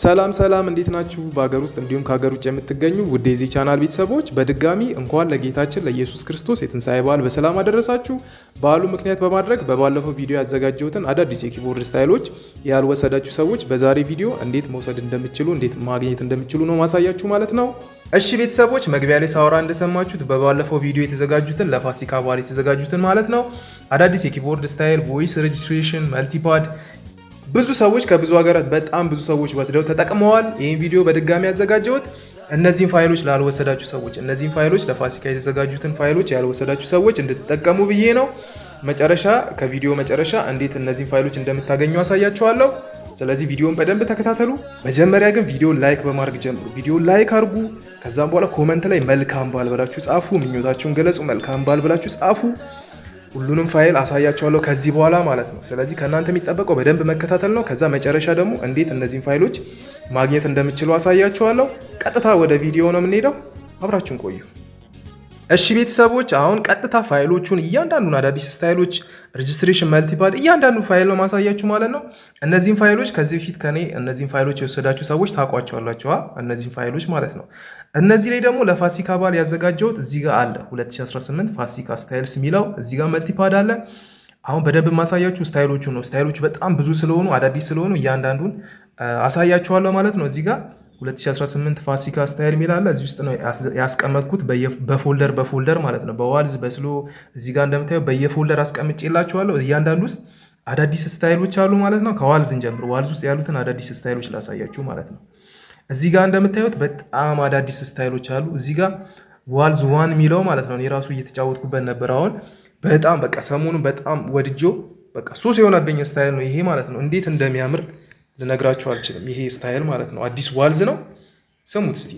ሰላም እንዴት ናችሁ? በሀገር ውስጥ እንዲሁም ከሀገር ውጭ የምትገኙ ውድ የዚህ ቻናል ቤተሰቦች በድጋሚ እንኳን ለጌታችን ለኢየሱስ ክርስቶስ የትንሣኤ በዓል በሰላም አደረሳችሁ። በዓሉ ምክንያት በማድረግ በባለፈው ቪዲዮ ያዘጋጀሁትን አዳዲስ የኪቦርድ ስታይሎች ያልወሰዳችሁ ሰዎች በዛሬ ቪዲዮ እንዴት መውሰድ እንደምትችሉ እንዴት ማግኘት እንደምትችሉ ነው ማሳያችሁ ማለት ነው። እሺ ቤተሰቦች መግቢያ ላይ ሳወራ እንደሰማችሁት በባለፈው ቪዲዮ የተዘጋጁትን ለፋሲካ በዓል የተዘጋጁትን ማለት ነው አዳዲስ የኪቦርድ ስታይል ቮይስ ሬጅስትሬሽን መልቲፓድ ብዙ ሰዎች ከብዙ ሀገራት በጣም ብዙ ሰዎች ወስደው ተጠቅመዋል። ይህን ቪዲዮ በድጋሚ ያዘጋጀሁት እነዚህን ፋይሎች ላልወሰዳችሁ ሰዎች እነዚህን ፋይሎች ለፋሲካ የተዘጋጁትን ፋይሎች ያልወሰዳችሁ ሰዎች እንድትጠቀሙ ብዬ ነው። ከቪዲዮ መጨረሻ እንዴት እነዚህን ፋይሎች እንደምታገኙ አሳያችኋለሁ። ስለዚህ ቪዲዮን በደንብ ተከታተሉ። መጀመሪያ ግን ቪዲዮን ላይክ በማድረግ ጀምሩ። ቪዲዮን ላይክ አድርጉ። ከዛም በኋላ ኮመንት ላይ መልካም በዓል ብላችሁ ጻፉ። ምኞታችሁን ገለጹ። መልካም በዓል ብላችሁ ጻፉ። ሁሉንም ፋይል አሳያችኋለሁ ከዚህ በኋላ ማለት ነው። ስለዚህ ከእናንተ የሚጠበቀው በደንብ መከታተል ነው። ከዛ መጨረሻ ደግሞ እንዴት እነዚህን ፋይሎች ማግኘት እንደምትችሉ አሳያችኋለሁ። ቀጥታ ወደ ቪዲዮ ነው የምንሄደው። አብራችሁን ቆዩ። እሺ ቤተሰቦች አሁን ቀጥታ ፋይሎቹን እያንዳንዱን አዳዲስ ስታይሎች ሬጅስትሬሽን መልቲፓድ እያንዳንዱ ፋይል ነው ማሳያችሁ ማለት ነው። እነዚህን ፋይሎች ከዚህ በፊት ከኔ እነዚህን ፋይሎች የወሰዳችሁ ሰዎች ታውቋቸዋላችሁ እነዚህን ፋይሎች ማለት ነው። እነዚህ ላይ ደግሞ ለፋሲካ በዓል ያዘጋጀሁት እዚህ ጋር አለ 2018 ፋሲካ ስታይልስ የሚለው እዚህ ጋር መልቲፓድ አለ። አሁን በደንብ ማሳያችሁ ስታይሎቹ ነው። ስታይሎቹ በጣም ብዙ ስለሆኑ አዳዲስ ስለሆኑ እያንዳንዱን አሳያችኋለሁ ማለት ነው። እዚህ ጋር 2018 ፋሲካ ስታይል የሚል አለ። እዚህ ውስጥ ነው ያስቀመጥኩት በፎልደር ማለት ነው። በዋልዝ በስሎ እዚህ ጋር እንደምታየው በየፎልደር አስቀምጬላችኋለሁ። እያንዳንዱ ውስጥ አዳዲስ ስታይሎች አሉ ማለት ነው። ከዋልዝ እንጀምር። ዋልዝ ውስጥ ያሉትን አዳዲስ ስታይሎች ላሳያችሁ ማለት ነው። እዚህ ጋር እንደምታዩት በጣም አዳዲስ ስታይሎች አሉ። እዚህ ጋር ዋልዝ ዋን የሚለው ማለት ነው። እኔ ራሱ እየተጫወትኩበት ነበር። አሁን በጣም በቃ ሰሞኑን በጣም ወድጆ በቃ ሱስ የሆነብኝ ስታይል ነው ይሄ ማለት ነው። እንዴት እንደሚያምር ልነግራችሁ አልችልም። ይሄ ስታይል ማለት ነው አዲስ ዋልዝ ነው። ስሙት እስቲ።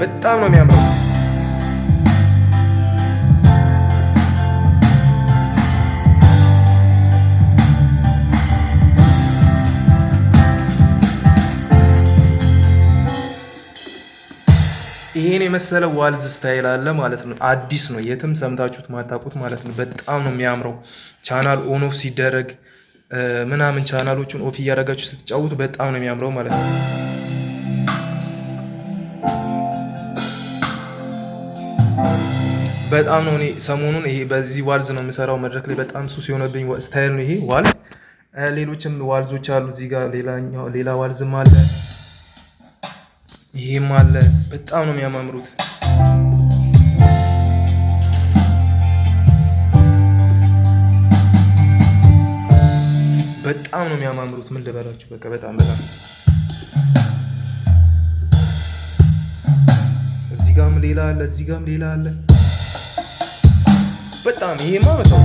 በጣም ነው የሚያምረው። ይሄን የመሰለ ዋልዝ ስታይል አለ ማለት ነው። አዲስ ነው፣ የትም ሰምታችሁት ማታውቁት ማለት ነው። በጣም ነው የሚያምረው። ቻናል ኦን ኦፍ ሲደረግ ምናምን ቻናሎቹን ኦፍ እያደረጋችሁ ስትጫወቱ በጣም ነው የሚያምረው ማለት ነው። በጣም ነው። እኔ ሰሞኑን ይሄ በዚህ ዋልዝ ነው የምሰራው መድረክ ላይ በጣም ሱስ የሆነብኝ ስታይል ነው ይሄ ዋልዝ። ሌሎችም ዋልዞች አሉ። እዚህ ጋር ሌላ ዋልዝም አለ፣ ይሄም አለ። በጣም ነው የሚያማምሩት። በጣም ነው የሚያማምሩት። ምን ልበላችሁ በቃ በጣም እዚህ ጋርም ሌላ አለ፣ እዚህ ጋርም ሌላ አለ። በጣም ይሄማ በጣም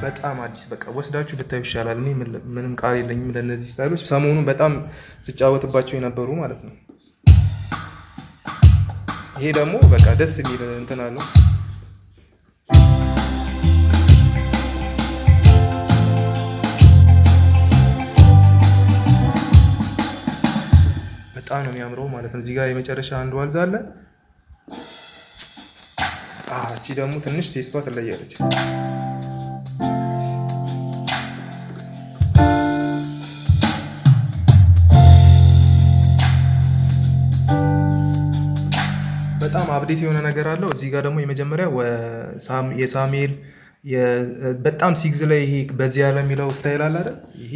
በጣም አዲስ በቃ ወስዳችሁ ብታዩ ይሻላል። እኔ ምንም ቃል የለኝም ለእነዚህ ስታይሎች። ሰሞኑን በጣም ስጫወትባቸው የነበሩ ማለት ነው። ይሄ ደግሞ በቃ ደስ የሚል እንትን አለው። በጣም ነው የሚያምረው ማለት ነው። እዚህ ጋር የመጨረሻ አንድ ዋልዝ አለ። እቺ ደግሞ ትንሽ ቴስቷ ትለያለች። በጣም አፕዴት የሆነ ነገር አለው። እዚህ ጋር ደግሞ የመጀመሪያው የሳሙኤል በጣም ሲግዝ ላይ ይሄ በዚህ ያለ የሚለው ስታይል አለ አይደል? ይሄ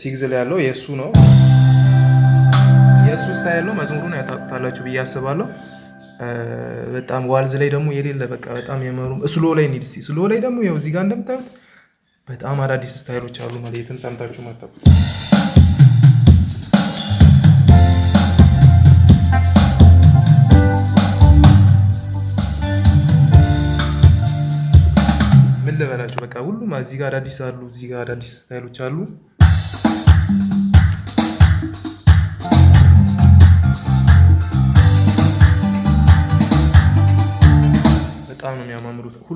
ሲግዝ ላይ ያለው የእሱ ነው፣ የእሱ ስታይል ነው። መዝሙሩን ያታቁታላችሁ ብዬ አስባለሁ። በጣም ዋልዝ ላይ ደግሞ የሌለ በቃ በጣም የመሩ ስሎ ላይ እንሂድ እስኪ። ስሎ ላይ ደግሞ ይኸው እዚህ ጋር እንደምታዩት በጣም አዳዲስ ስታይሎች አሉ ማለት የትም ሰምታችሁ ማታውቁት። ምን ልበላችሁ በቃ ሁሉም እዚህ ጋር አዳዲስ አሉ፣ እዚህ ጋር አዳዲስ ስታይሎች አሉ።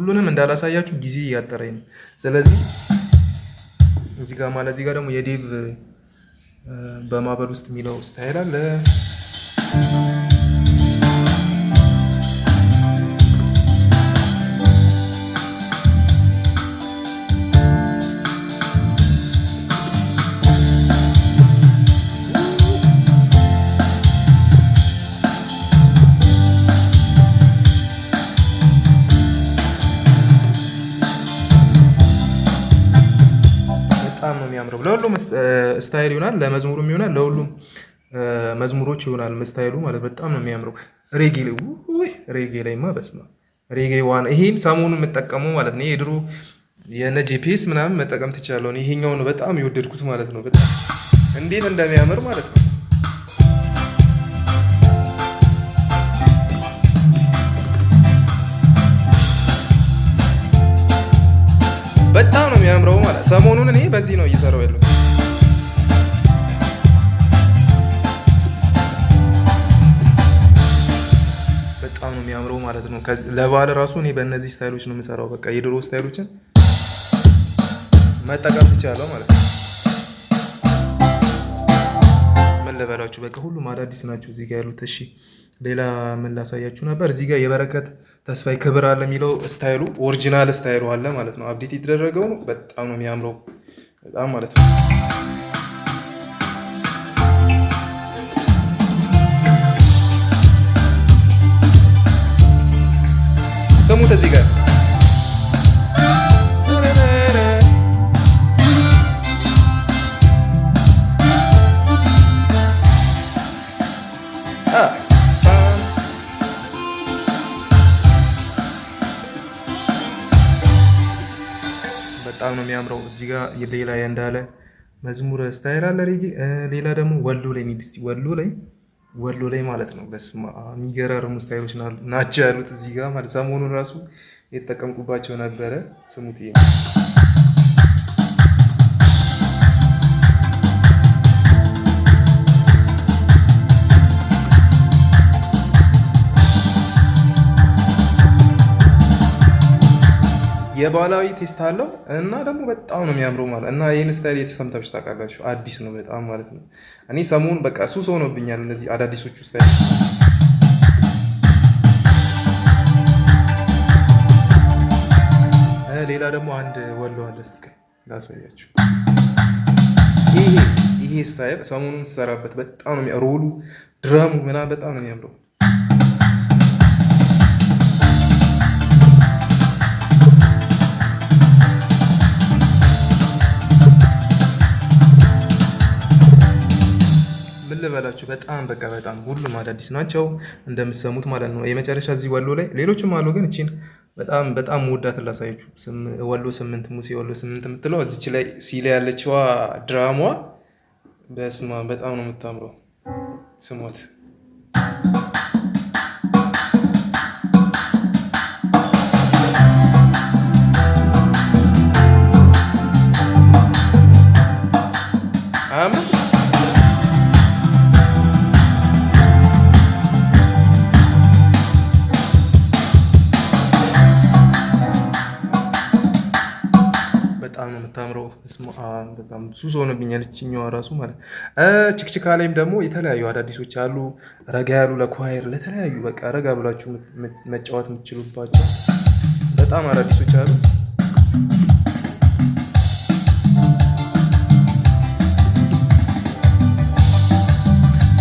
ሁሉንም እንዳላሳያችሁ ጊዜ እያጠረኝ ነው። ስለዚህ እዚህ ጋር ደግሞ የዴቭ በማዕበል ውስጥ የሚለው ስታይል አለ። በጣም ነው የሚያምረው። ለሁሉም ስታይል ይሆናል፣ ለመዝሙሩም ይሆናል፣ ለሁሉም መዝሙሮች ይሆናል ስታይሉ ማለት በጣም ነው የሚያምረው። ሬጌ ላይማ በስመ አብ ሬጌ ዋን ይሄን ሰሞኑን የምጠቀመው ማለት ነው። የድሮ የነ ጂፒኤስ ምናምን መጠቀም ትችላለሁ። ይሄኛው ነው በጣም የወደድኩት ማለት ነው። በጣም እንዴት እንደሚያምር ማለት ነው። በጣም ነው የሚያምረው ማለት ሰሞኑን እኔ በዚህ ነው እየሰራው ያለው። በጣም ነው የሚያምረው ማለት ነው። ለበዓል ራሱ እኔ በእነዚህ ስታይሎች ነው የምሰራው። በቃ የድሮ ስታይሎችን መጠቀም ትችላለሁ ማለት ነው። ምን ልበላችሁ፣ በቃ ሁሉም አዳዲስ ናቸው እዚህ ጋር ያሉት። እሺ ሌላ ምን ላሳያችሁ ነበር? እዚህ ጋር የበረከት ተስፋዬ ክብር አለ የሚለው ስታይሉ ኦሪጂናል ስታይሉ አለ ማለት ነው። አብዴት የተደረገው ነው። በጣም ነው የሚያምረው በጣም ማለት ነው። ስሙት እዚህ ጋር በጣም ነው የሚያምረው። እዚህ ጋር ሌላ እንዳለ መዝሙር ስታይል አለ ሬጌ። ሌላ ደግሞ ወሎ ላይ ማለት ነው። በስመ አብ የሚገራርሙ ስታይሎች ናቸው ያሉት እዚህ ጋር ማለት ሰሞኑን ራሱ የተጠቀምኩባቸው ነበረ። ስሙት ይሄ የባህላዊ ቴስት አለው እና ደግሞ በጣም ነው የሚያምረው ማለት እና ይህን ስታይል የተሰምታችሁ ታውቃላችሁ። አዲስ ነው በጣም ማለት ነው። እኔ ሰሞኑን በቃ ሱስ ሆኖብኛል እነዚህ አዳዲሶቹ ስታይል። ሌላ ደግሞ አንድ ወሎ አለ እስኪ ላሳያችሁ። ይሄ ስታይል ሰሞኑን ስሰራበት በጣም ነው ሮሉ ድራሙ ምናምን በጣም ነው የሚያምረው። ልበላችሁ በጣም በቃ በጣም ሁሉም አዳዲስ ናቸው እንደምትሰሙት ማለት ነው። የመጨረሻ እዚህ ወሎ ላይ ሌሎችም አሉ፣ ግን እቺን በጣም መወዳት ላሳያችሁ። ወሎ 8 ሙሴ ወሎ 8 የምትለው እዚች ላይ ሲላ ያለችዋ ድራሟ በስማ በጣም ነው የምታምረው። ስሞት በጣም ነው የምታምረው። በጣም ሱስ ሆነብኛል እችኛዋ ራሱ ማለት። ችክችካ ላይም ደግሞ የተለያዩ አዳዲሶች አሉ፣ ረጋ ያሉ ለኳየር ለተለያዩ በቃ ረጋ ብላችሁ መጫወት የምትችሉባቸው በጣም አዳዲሶች አሉ።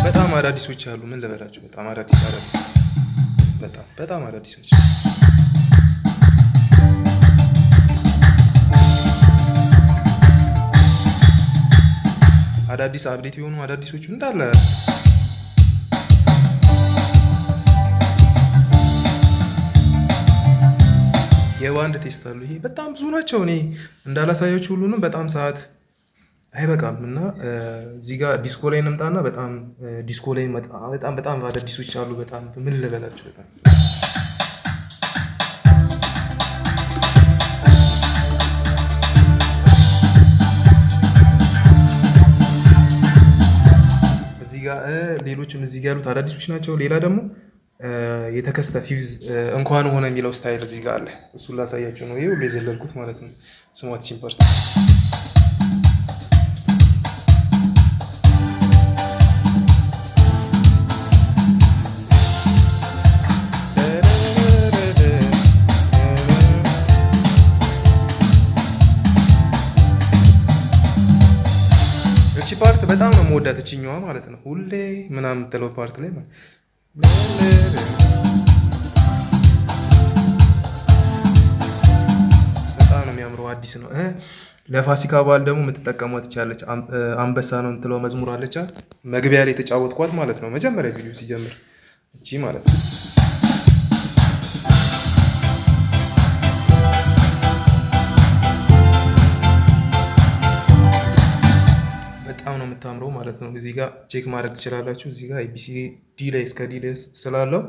በጣም አዳዲሶች አሉ። ምን ልበላችሁ፣ በጣም አዳዲስ በጣም አዳዲሶች አዳዲስ አፕዴት የሆኑ አዳዲሶቹ እንዳለ የባንድ ቴስት አሉ። ይሄ በጣም ብዙ ናቸው። እኔ እንዳላሳያችሁ ሁሉንም በጣም ሰዓት አይበቃም እና እዚህ ጋር ዲስኮ ላይ እንምጣና በጣም ዲስኮ ላይ በጣም አዳዲሶች አሉ። በጣም ምን ልበላችሁ በጣም ሌሎችም እዚህ ጋር ያሉት አዳዲሶች ናቸው። ሌላ ደግሞ የተከስተ ፊውዝ እንኳን ሆነ የሚለው ስታይል እዚህ ጋር አለ። እሱን ላሳያችሁ ነው። ይሄ ሁሉ የዘለልኩት ማለት ነው። ስሟት ቺምፐርት ፓርት በጣም ነው የምወዳት እችኛዋ ማለት ነው። ሁሌ ምናምን የምትለው ፓርት ላይ በጣም ነው የሚያምረው። አዲስ ነው። ለፋሲካ በዓል ደግሞ የምትጠቀሟት ትችላለች። አንበሳ ነው የምትለው መዝሙር አለቻት። መግቢያ ላይ የተጫወትኳት ማለት ነው። መጀመሪያ ቪዲዮ ሲጀምር እቺ ማለት ነው። በጣም ነው የምታምረው ማለት ነው። እዚህ ጋር ቼክ ማድረግ ትችላላችሁ። እዚህ ጋር ABCD ላይ እስከ ዲ ድረስ ስላለው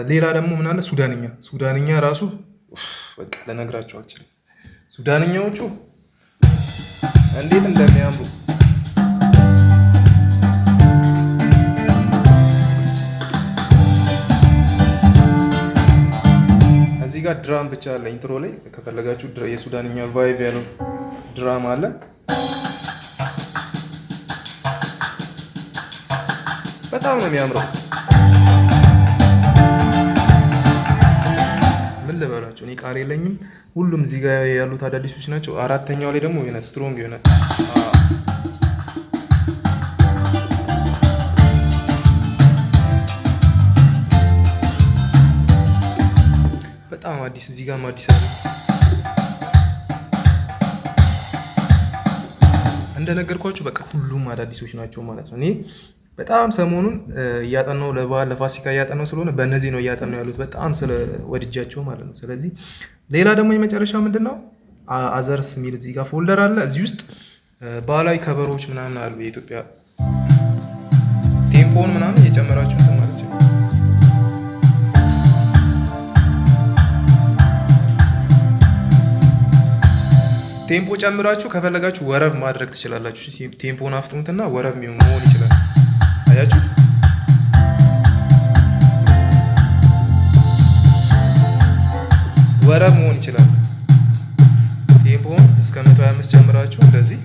ሌላ ደግሞ ምን አለ ሱዳንኛ ራሱ በቃ ልነግራችሁ አልችልም። ሱዳንኛዎቹ እንዴት እንደሚያምሩ እዚህ ጋር ድራም ብቻ አለ ኢንትሮ ላይ ከፈለጋችሁ የሱዳንኛ ቫይብ ያለው ድራም አለ። በጣም ነው የሚያምረው። ምን ልበላችሁ እኔ ቃል የለኝም። ሁሉም እዚህ ጋር ያሉት አዳዲሶች ናቸው። አራተኛው ላይ ደግሞ የሆነ ስትሮንግ የሆነ በጣም አዲስ እዚህ ጋር አዲስ አለ። እንደነገርኳችሁ በቃ ሁሉም አዳዲሶች ናቸው ማለት ነው። እኔ በጣም ሰሞኑን እያጠናው ለበዓል ለፋሲካ እያጠናው ስለሆነ በእነዚህ ነው እያጠናው ያሉት በጣም ስለወድጃቸው ማለት ነው። ስለዚህ ሌላ ደግሞ የመጨረሻ ምንድን ነው አዘርስ የሚል እዚህ ጋር ፎልደር አለ። እዚህ ውስጥ ባህላዊ ከበሮዎች ምናምን አሉ። የኢትዮጵያ ቴምፖን ምናምን እየጨመራችሁ ማለት ነው። ቴምፖ ጨምራችሁ ከፈለጋችሁ ወረብ ማድረግ ትችላላችሁ። ቴምፖን አፍጥኑትና ወረብ መሆን ይችላል። አያችሁት? ወረብ መሆን ይችላል። ቴምፖን እስከ 125 ጨምራችሁ እንደዚህ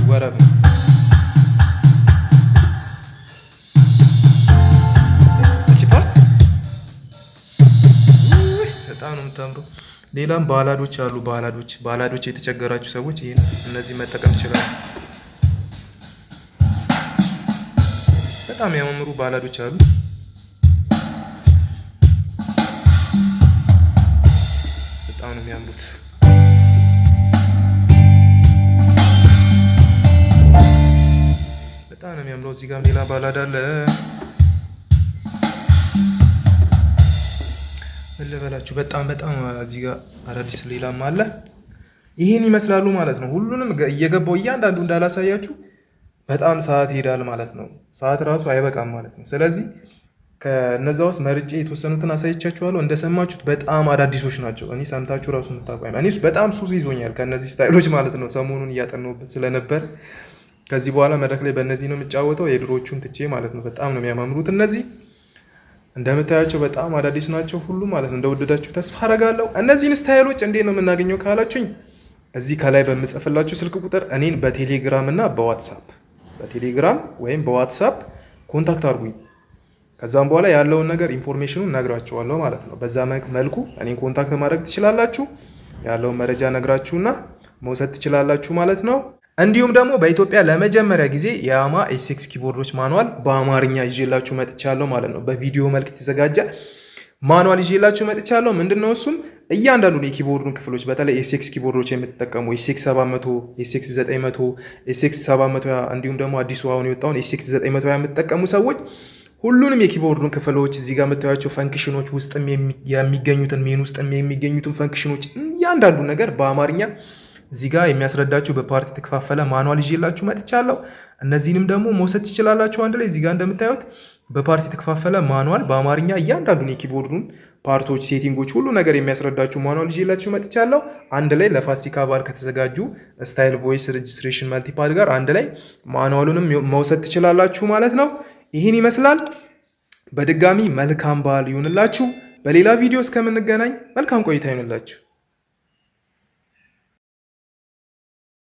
ወረብ ነው። በጣም ነው የምታምረው። ሌላም ባላዶች አሉ። ባላዶች የተቸገራችሁ ሰዎች እነዚህ መጠቀም ይችላሉ። በጣም የሚያማምሩ ባላዶች አሉ። በጣም ነው የሚያምሩት። በጣም ነው የሚያምረው። እዚህ ጋር ሌላ ባላድ አለ። ምን ልበላችሁ በጣም እዚህ ጋር አዳዲስ ሌላም አለ። ይሄን ይመስላሉ ማለት ነው። ሁሉንም እየገባው እያንዳንዱ እንዳላሳያችሁ በጣም ሰዓት ይሄዳል ማለት ነው። ሰዓት ራሱ አይበቃም ማለት ነው። ስለዚህ ከነዛ ውስጥ መርጬ የተወሰኑትን አሳይቻችኋለሁ። እንደሰማችሁት በጣም አዳዲሶች ናቸው። እኔ ሰምታችሁ ራሱ የምታውቁኝ እኔ በጣም ሱስ ይዞኛል ከነዚህ ስታይሎች ማለት ነው። ሰሞኑን እያጠናሁበት ስለነበር ከዚህ በኋላ መድረክ ላይ በእነዚህ ነው የምጫወተው የድሮቹን ትቼ ማለት ነው። በጣም ነው የሚያማምሩት እነዚህ እንደምታያቸው በጣም አዳዲስ ናቸው ሁሉ ማለት ነው። እንደወደዳችሁ ተስፋ አደርጋለሁ። እነዚህን ስታይሎች እንዴት ነው የምናገኘው ካላችሁኝ እዚህ ከላይ በምጽፍላችሁ ስልክ ቁጥር እኔን በቴሌግራም እና በቴሌግራም ወይም በዋትሳፕ ኮንታክት አድርጉኝ። ከዛም በኋላ ያለውን ነገር ኢንፎርሜሽኑን ነግራችኋለሁ ማለት ነው። በዛ መልኩ እኔን ኮንታክት ማድረግ ትችላላችሁ። ያለውን መረጃ ነግራችሁና መውሰድ ትችላላችሁ ማለት ነው። እንዲሁም ደግሞ በኢትዮጵያ ለመጀመሪያ ጊዜ የያማ ኤስኤክስ ኪቦርዶች ማኑዋል በአማርኛ ይዤላችሁ መጥቻለሁ ማለት ነው። በቪዲዮ መልክ የተዘጋጀ ማኑዋል ይዤላችሁ መጥቻለሁ። ምንድነው እሱም እያንዳንዱን የኪቦርዱን ክፍሎች በተለይ ኤስኤክስ ኪቦርዶች የምትጠቀሙ ኤስኤክስ 700፣ ኤስኤክስ 900፣ ኤስኤክስ 700 እንዲሁም ደግሞ አዲሱ አሁን የወጣውን ኤስኤክስ 900 የምትጠቀሙ ሰዎች ሁሉንም የኪቦርዱን ክፍሎች እዚህ ጋር የምታዩቸው ፈንክሽኖች ውስጥም የሚገኙትን ሜን ውስጥም የሚገኙትን ፈንክሽኖች እያንዳንዱ ነገር በአማርኛ እዚህ ጋር የሚያስረዳችሁ በፓርቲ የተከፋፈለ ማኑዋል ይዤላችሁ መጥቻለሁ። እነዚህንም ደግሞ መውሰድ ትችላላችሁ አንድ ላይ። እዚህ ጋር እንደምታዩት በፓርቲ የተከፋፈለ ማኑዋል በአማርኛ እያንዳንዱን የኪቦርዱን ፓርቶች፣ ሴቲንጎች ሁሉ ነገር የሚያስረዳችሁ ማኑዋል ይዤላችሁ መጥቻለሁ። አንድ ላይ ለፋሲካ በዓል ከተዘጋጁ ስታይል ቮይስ ሬጅስትሬሽን መልቲፓድ ጋር አንድ ላይ ማኑዋሉንም መውሰድ ትችላላችሁ ማለት ነው። ይህን ይመስላል። በድጋሚ መልካም በዓል ይሁንላችሁ። በሌላ ቪዲዮ እስከምንገናኝ መልካም ቆይታ ይሁንላችሁ።